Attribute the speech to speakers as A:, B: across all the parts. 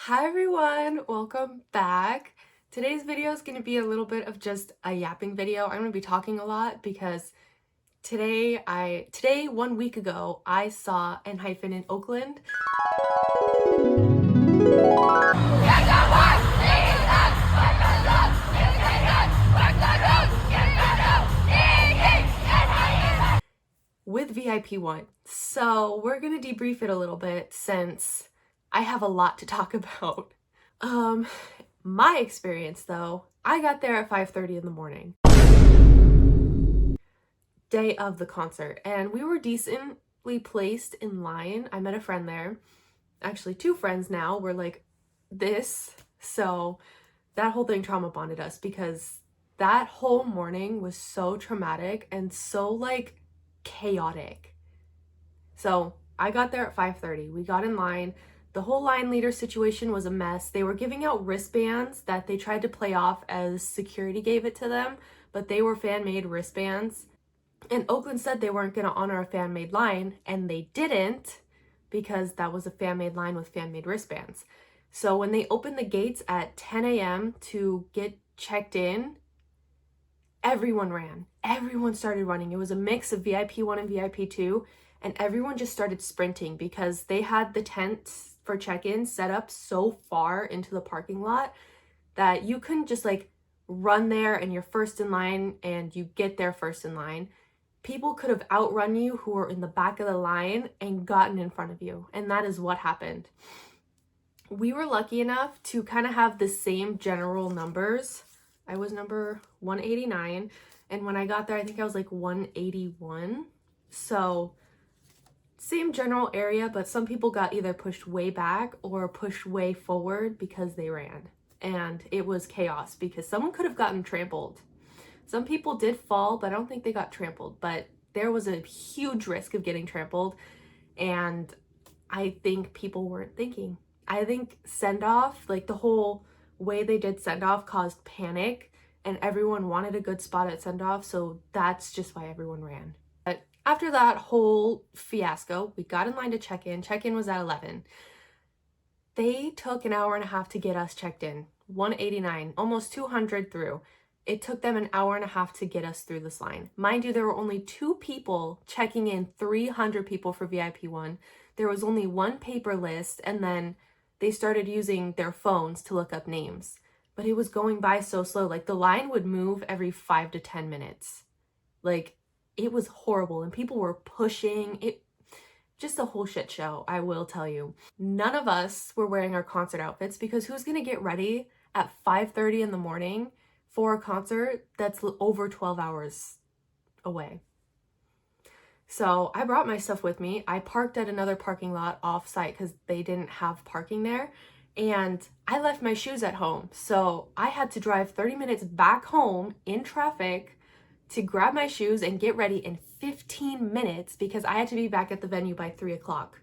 A: Hi everyone, welcome back. Today's video is going to be a little bit of just a yapping video. I'm going to be talking a lot because today 1 week ago, I saw Enhypen in Oakland. With VIP1. So we're going to debrief it a little bit since I have a lot to talk about. My experience though, I got there at 5:30 in the morning. Day of the concert, and we were decently placed in line. I met a friend there. Actually, two friends now. We're like this. So that whole thing trauma bonded us because that whole morning was so traumatic and so like chaotic. So I got there at 5:30. We got in line. The whole line leader situation was a mess. They were giving out wristbands that they tried to play off as security gave it to them, but they were fan-made wristbands. And Oakland said they weren't going to honor a fan-made line, and they didn't because that was a fan-made line with fan-made wristbands. So when they opened the gates at 10 a.m. to get checked in, everyone ran. Everyone started running. It was a mix of VIP1 and VIP2, and everyone just started sprinting because they had the tents for check-in set up so far into the parking lot that you couldn't just like run there and you're first in line and you get there first in line. People could have outrun you who were in the back of the line and gotten in front of you, and that is what happened. We were lucky enough to kind of have the same general numbers. I was number 189, and when I got there, I think I was like 181. So same general area, but some people got either pushed way back or pushed way forward because they ran. And it was chaos because someone could have gotten trampled. Some people did fall, but I don't think they got trampled. But there was a huge risk of getting trampled, and I think people weren't thinking. I think send-off, like the whole way they did send-off caused panic, and everyone wanted a good spot at send-off, so that's just why everyone ran. But after that whole fiasco, we got in line to check in. Check-in was at 11. They took an hour and a half to get us checked in. 189, almost 200 through. It took them an hour and a half to get us through this line. Mind you, there were only 2 people checking in 300 people for VIP1. There was only 1 paper list, and then they started using their phones to look up names. But it was going by so slow. Like the line would move every 5 to 10 minutes. Like it was horrible, and people were pushing it. Just a whole shit show, I will tell you. None of us were wearing our concert outfits because who's gonna get ready at 5:30 in the morning for a concert that's over 12 hours away? So I brought my stuff with me. I parked at another parking lot off site because they didn't have parking there. And I left my shoes at home. So I had to drive 30 minutes back home in traffic to grab my shoes and get ready in 15 minutes because I had to be back at the venue by 3 o'clock.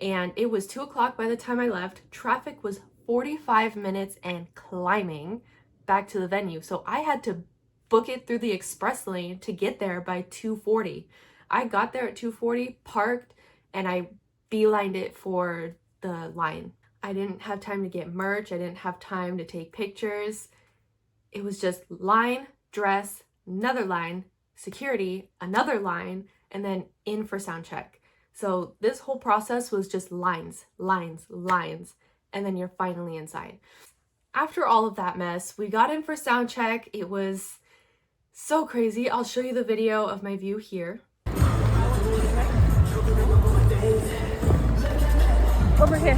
A: And it was 2 o'clock by the time I left. Traffic was 45 minutes and climbing back to the venue. So I had to book it through the express lane to get there by 2:40. I got there at 2:40, parked, and I beelined it for the line. I didn't have time to get merch. I didn't have time to take pictures. It was just line, dress, another line, security, another line, and then in for sound check. So this whole process was just lines, lines, lines, and then you're finally inside. After all of that mess, we got in for sound check. It was so crazy. I'll show you the video of my view here.
B: Over here.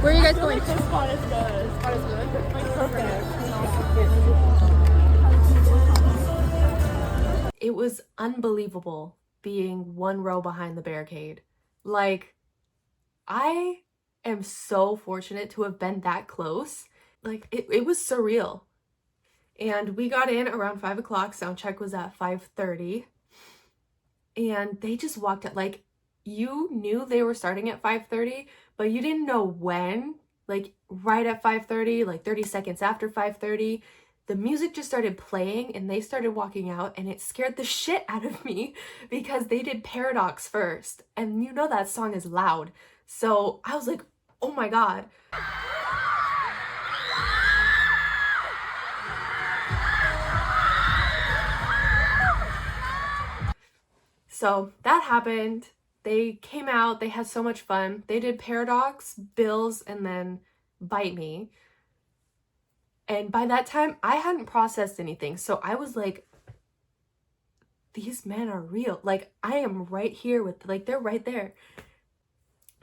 B: Where are you guys going? This spot is good. This spot is good. Perfect.
A: It was unbelievable being 1 row behind the barricade. Like, I am so fortunate to have been that close. Like, it was surreal. And we got in around 5 o'clock. Sound check was at 5:30. And they just walked at, like, you knew they were starting at 5:30, but you didn't know when. Like, right at 5:30, like 30 seconds after 5:30, the music just started playing and they started walking out, and it scared the shit out of me because they did Paradox first. And you know that song is loud. So I was like, oh my God. So that happened. They came out, they had so much fun. They did Paradox, Bills, and then Bite Me. And by that time, I hadn't processed anything. So I was like, these men are real. Like, I am right here with, like, they're right there.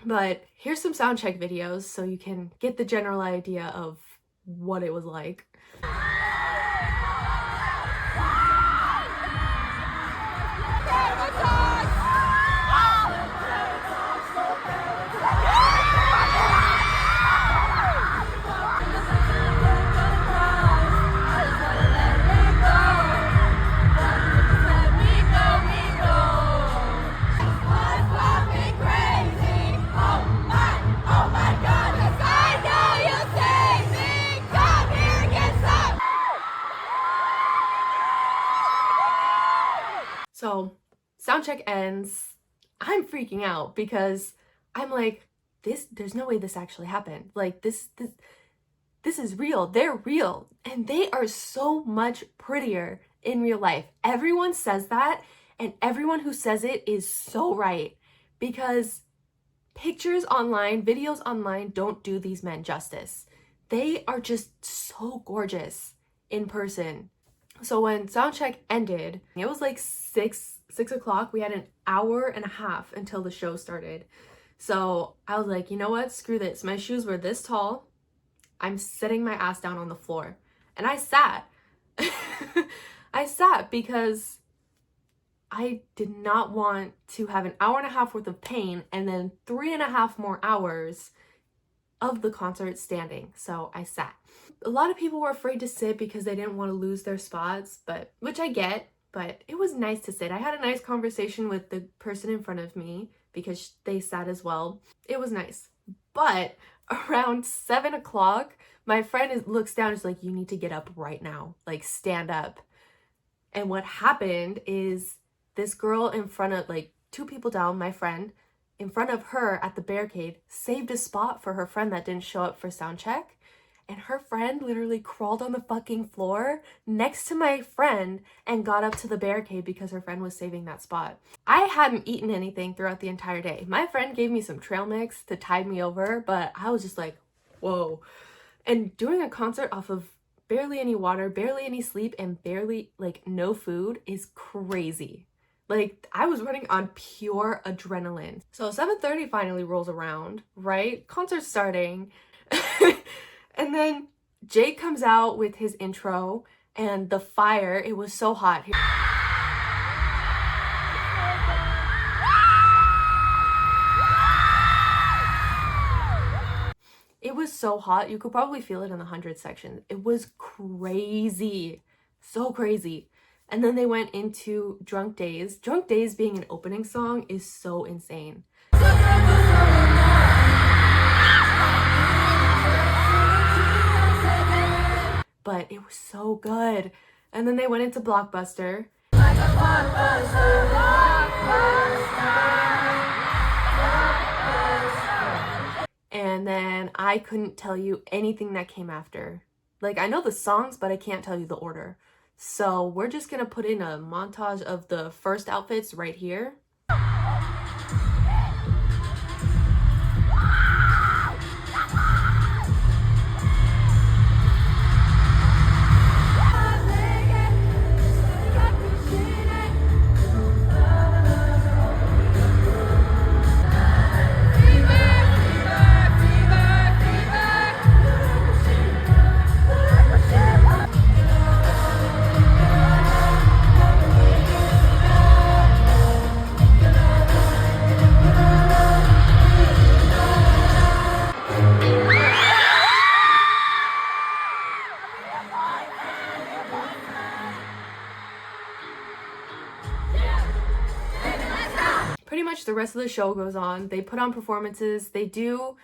A: But here's some Soundcheck videos so you can get the general idea of what it was like. So Soundcheck ends. I'm freaking out because I'm like, there's no way this actually happened. Like, this is real. They're real. And they are so much prettier in real life. Everyone says that, and everyone who says it is so right, because pictures online, videos online don't do these men justice. They are just so gorgeous in person. So when Soundcheck ended, it was like 6 o'clock. We had an hour and a half until the show started. So I was like, you know what? Screw this. My shoes were this tall. I'm sitting my ass down on the floor. And I sat. I sat because I did not want to have an hour and a half worth of pain and then 3.5 more hours of the concert standing. So I sat. A lot of people were afraid to sit because they didn't want to lose their spots, which I get, but it was nice to sit. I had a nice conversation with the person in front of me because they sat as well. It was nice. But around 7 o'clock, my friend looks down and is like, you need to get up right now. Like, stand up. And what happened is this girl in front of, like, 2 people down, my friend, in front of her at the barricade, saved a spot for her friend that didn't show up for Soundcheck. And her friend literally crawled on the fucking floor next to my friend and got up to the barricade because her friend was saving that spot. I hadn't eaten anything throughout the entire day. My friend gave me some trail mix to tide me over, but I was just like, whoa. And doing a concert off of barely any water, barely any sleep, and barely, like, no food is crazy. Like, I was running on pure adrenaline. So 7:30 finally rolls around, right? Concert's starting. And then Jake comes out with his intro and the fire. It was so hot. It was so hot. You could probably feel it in the 100 section. It was crazy. So crazy. And then they went into Drunk Days. Drunk Days being an opening song is so insane. But it was so good. And then they went into Blockbuster. And then I couldn't tell you anything that came after. Like, I know the songs, but I can't tell you the order. So we're just gonna put in a montage of the first outfits right here. Pretty much the rest of the show goes on. They put on performances. They do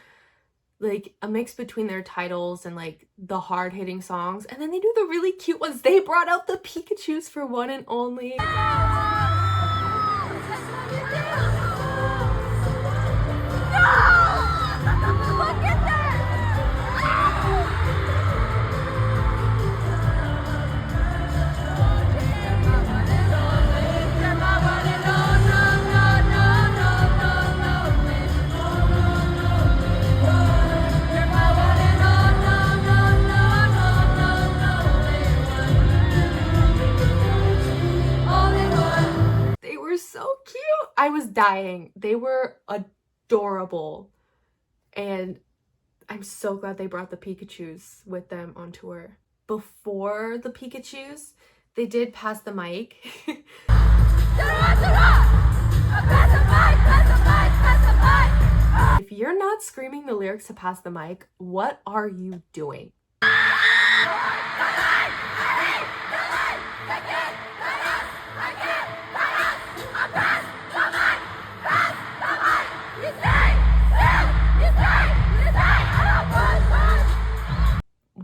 A: like a mix between their titles and like the hard-hitting songs, and then they do the really cute ones. They brought out the Pikachus for One and Only. So cute. I was dying. They were adorable. And I'm so glad they brought the Pikachus with them on tour. Before the Pikachus, they did pass the mic. If you're not screaming the lyrics to Pass the Mic, what are you doing?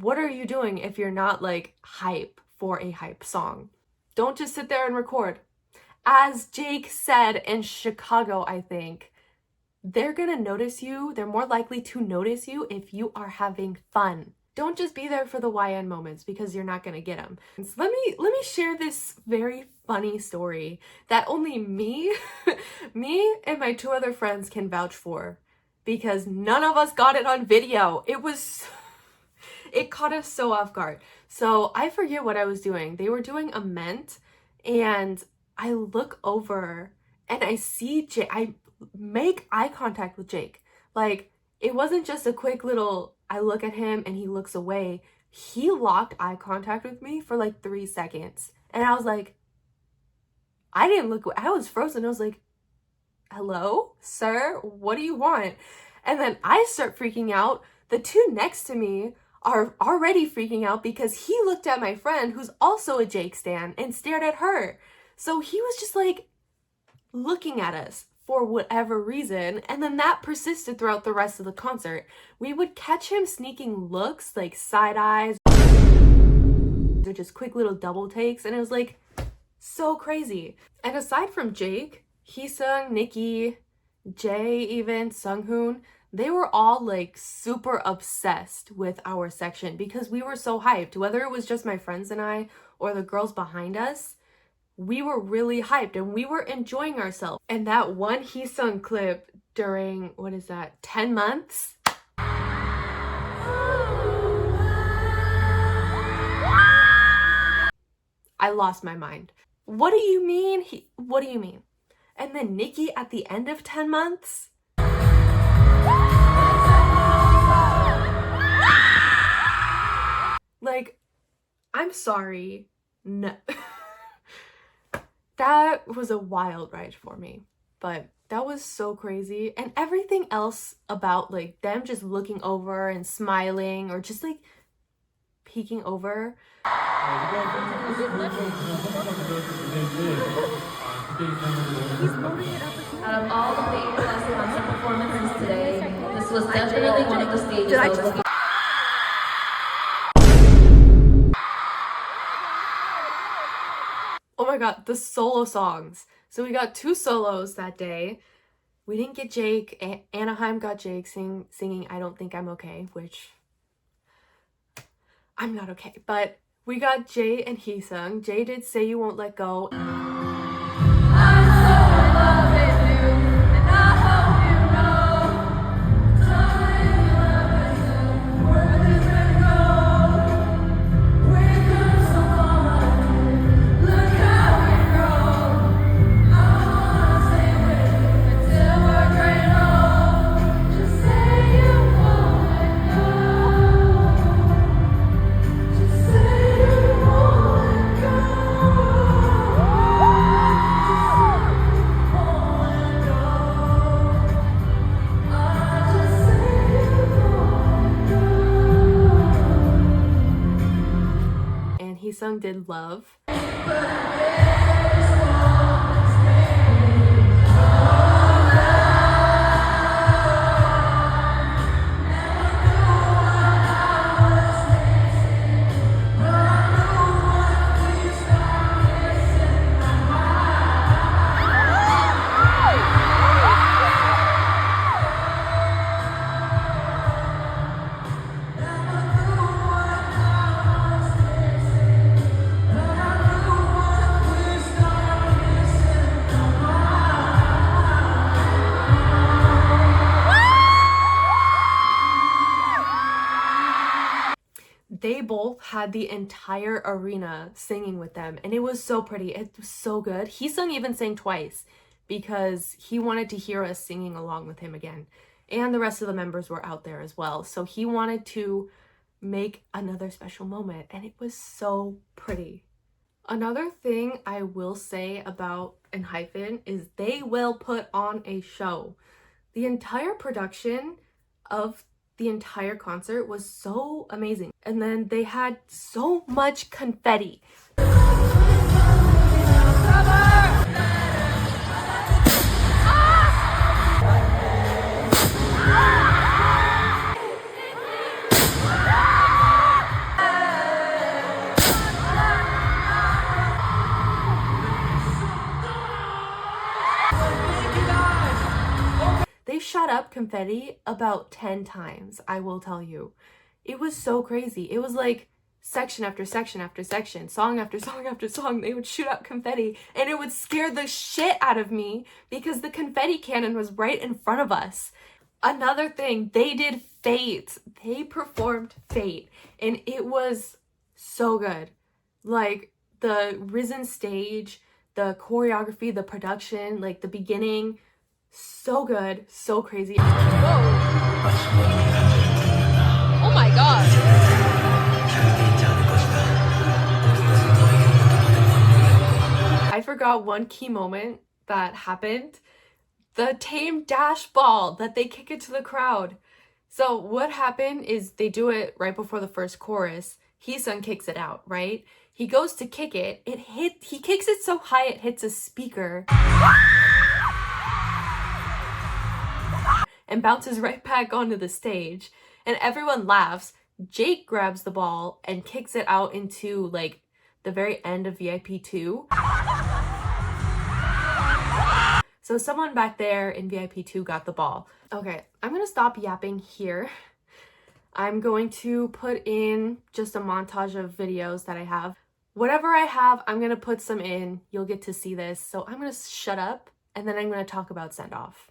A: What are you doing if you're not like hype for a hype song? Don't just sit there and record. As Jake said in Chicago, I think, they're gonna notice you. They're more likely to notice you if you are having fun. Don't just be there for the YN moments, because you're not gonna get them. So let me share this very funny story that only me and my 2 other friends can vouch for, because none of us got it on video. It caught us so off guard. So I forget what I was doing. They were doing a ment, and I look over and I see Jake. I make eye contact with Jake. Like, it wasn't just a quick little, I look at him and he looks away. He locked eye contact with me for like 3 seconds. And I was like, I didn't look, I was frozen. I was like, hello, sir, what do you want? And then I start freaking out. The 2 next to me are already freaking out because he looked at my friend, who's also a Jake stan, and stared at her. So he was just like looking at us for whatever reason, and then that persisted throughout the rest of the concert. We would catch him sneaking looks, like side eyes, or just quick little double takes, and it was like so crazy. And aside from Jake, Heesung, Nikki, Jae, even Sunghoon, they were all like super obsessed with our section because we were so hyped. Whether it was just my friends and I or the girls behind us, we were really hyped and we were enjoying ourselves. And that one Heesung clip during, 10 months? I lost my mind. What do you mean? What do you mean? And then Nikki at the end of 10 months? Like, I'm sorry. No. That was a wild ride for me. But that was so crazy. And everything else about like them just looking over and smiling or just like peeking over.
C: Out of all the VP1 concert performances today, this was definitely one of the stages I was looking.
A: Oh my god, the solo songs. So we got 2 solos that day. We didn't get Jake. Enhypen got Jake singing I Don't Think I'm Okay, which I'm not okay. But we got Jae and Heesung. Jae did Say You Won't Let Go. Heesung did Love. had the entire arena singing with them, and it was so pretty. It was so good. Heesung even sang twice because he wanted to hear us singing along with him again. And the rest of the members were out there as well. So he wanted to make another special moment, and it was so pretty. Another thing I will say about Enhypen is they will put on a show. The entire production of the entire concert was so amazing. And then they had so much confetti. They shot up confetti about 10 times, I will tell you. It was so crazy. It was like section after section after section, song after song after song. They would shoot up confetti, and it would scare the shit out of me because the confetti cannon was right in front of us. Another thing, they did Fate. They performed Fate, and it was so good. Like the Risen stage, the choreography, the production, like the beginning, so good, so crazy.
B: Whoa. Oh my god.
A: I forgot one key moment that happened. The tame dash ball that they kick it to the crowd. So what happened is they do it right before the first chorus. Heesung kicks it out, right? He goes to kick it. He kicks it so high it hits a speaker. And bounces right back onto the stage, and everyone laughs. Jake grabs the ball and kicks it out into like the very end of VIP2. So someone back there in VIP2 got the ball. Okay, I'm gonna stop yapping here. I'm going to put in just a montage of videos that I have. Whatever I have, I'm gonna put some in. You'll get to see this. So I'm gonna shut up, and then I'm gonna talk about send off.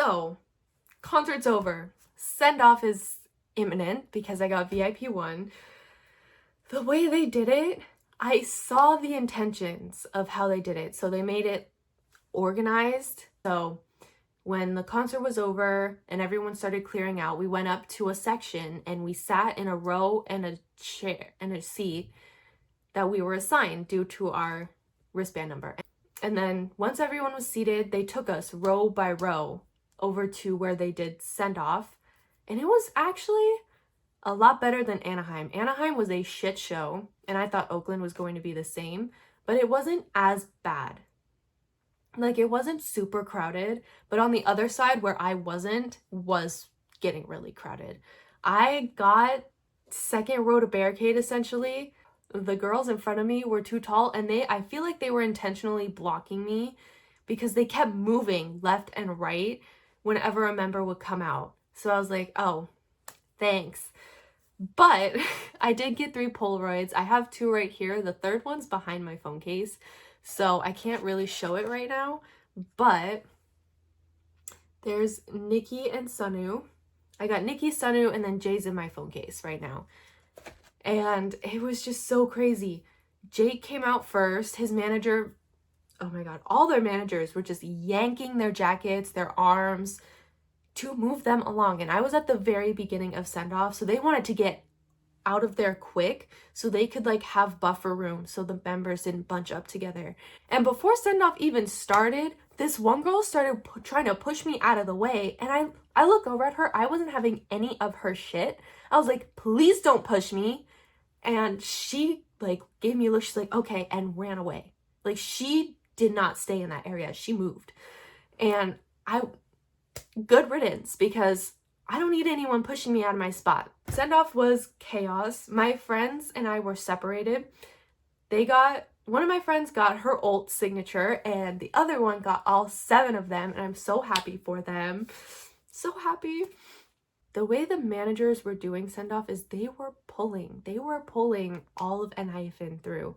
A: So, concert's over. Send off is imminent because I got VIP1. The way they did it, I saw the intentions of how they did it. So they made it organized. So when the concert was over and everyone started clearing out, we went up to a section and we sat in a row and a chair and a seat that we were assigned due to our wristband number. And then once everyone was seated, they took us row by row over to where they did send off. And it was actually a lot better than Anaheim. Anaheim was a shit show, and I thought Oakland was going to be the same, but it wasn't as bad. Like, it wasn't super crowded, but on the other side where I wasn't was getting really crowded. I got second row to barricade, essentially. The girls in front of me were too tall, and I feel like they were intentionally blocking me because they kept moving left and right whenever a member would come out. So I was like, oh, thanks. But I did get 3 Polaroids. I have 2 right here. The third one's behind my phone case, so I can't really show it right now. But there's Nikki and Sunu. I got Nikki, Sunu, and then Jay's in my phone case right now. And it was just so crazy. Jake came out first. His manager, oh my God, all their managers were just yanking their jackets, their arms, to move them along. And I was at the very beginning of send-off, so they wanted to get out of there quick so they could like have buffer room so the members didn't bunch up together. And before send-off even started, this one girl started trying to push me out of the way, and I look over at her. I wasn't having any of her shit. I was like, please don't push me. And she like gave me a look. She's like, okay, and ran away. Like, she did not stay in that area. She moved. And good riddance, because I don't need anyone pushing me out of my spot. Send-off was chaos. My friends and I were separated. One of my friends got her ult signature, and the other one got all 7 of them, and I'm so happy for them. So happy. The way the managers were doing send-off is they were pulling all of Enhypen through.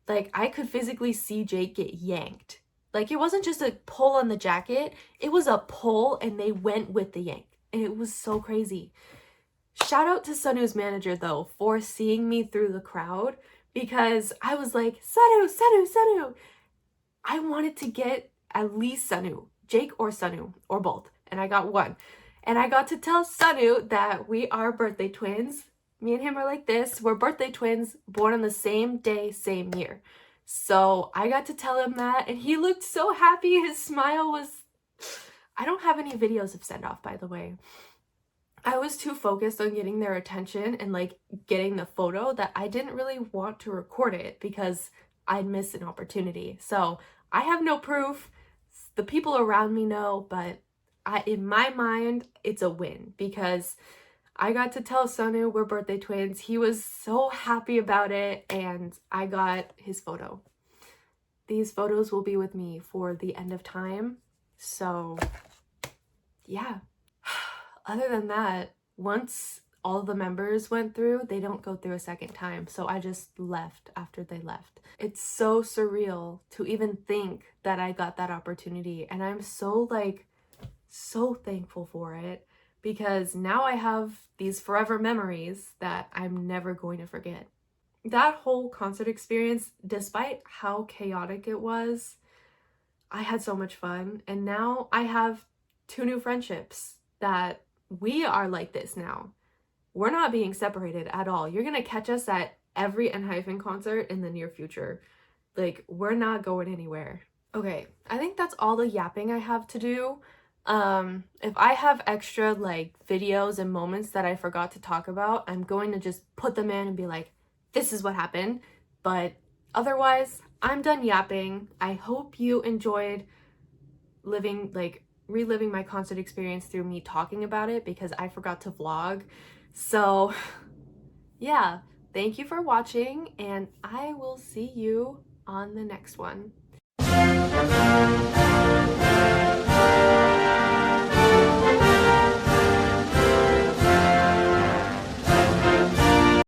A: Like, I could physically see Jake get yanked. Like, it wasn't just a pull on the jacket, it was a pull and they went with the yank. And it was so crazy. Shout out to Sunu's manager though for seeing me through the crowd, because I was like, Sunu. I wanted to get at least Sunu, Jake or Sunu, or both. And I got 1. And I got to tell Sunu that we are birthday twins. Me and him are like this. We're birthday twins, born on the same day, same year. So I got to tell him that, and he looked so happy. His smile was... I don't have any videos of send-off, by the way. I was too focused on getting their attention and like getting the photo that I didn't really want to record it because I'd miss an opportunity. So I have no proof. The people around me know, but in my mind, it's a win because I got to tell Sunu we're birthday twins. He was so happy about it, and I got his photo. These photos will be with me for the end of time. So, yeah. Other than that, once all the members went through, they don't go through a second time. So I just left after they left. It's so surreal to even think that I got that opportunity. And I'm so thankful for it, because now I have these forever memories that I'm never going to forget. That whole concert experience, despite how chaotic it was, I had so much fun. And now I have 2 new friendships that we are like this now. We're not being separated at all. You're gonna catch us at every Enhypen concert in the near future. Like, we're not going anywhere. Okay, I think that's all the yapping I have to do. If I have extra like videos and moments that I forgot to talk about, I'm going to just put them in and be like, this is what happened. But otherwise, I'm done yapping. I hope you enjoyed reliving my concert experience through me talking about it, because I forgot to vlog. So yeah, thank you for watching, and I will see you on the next one.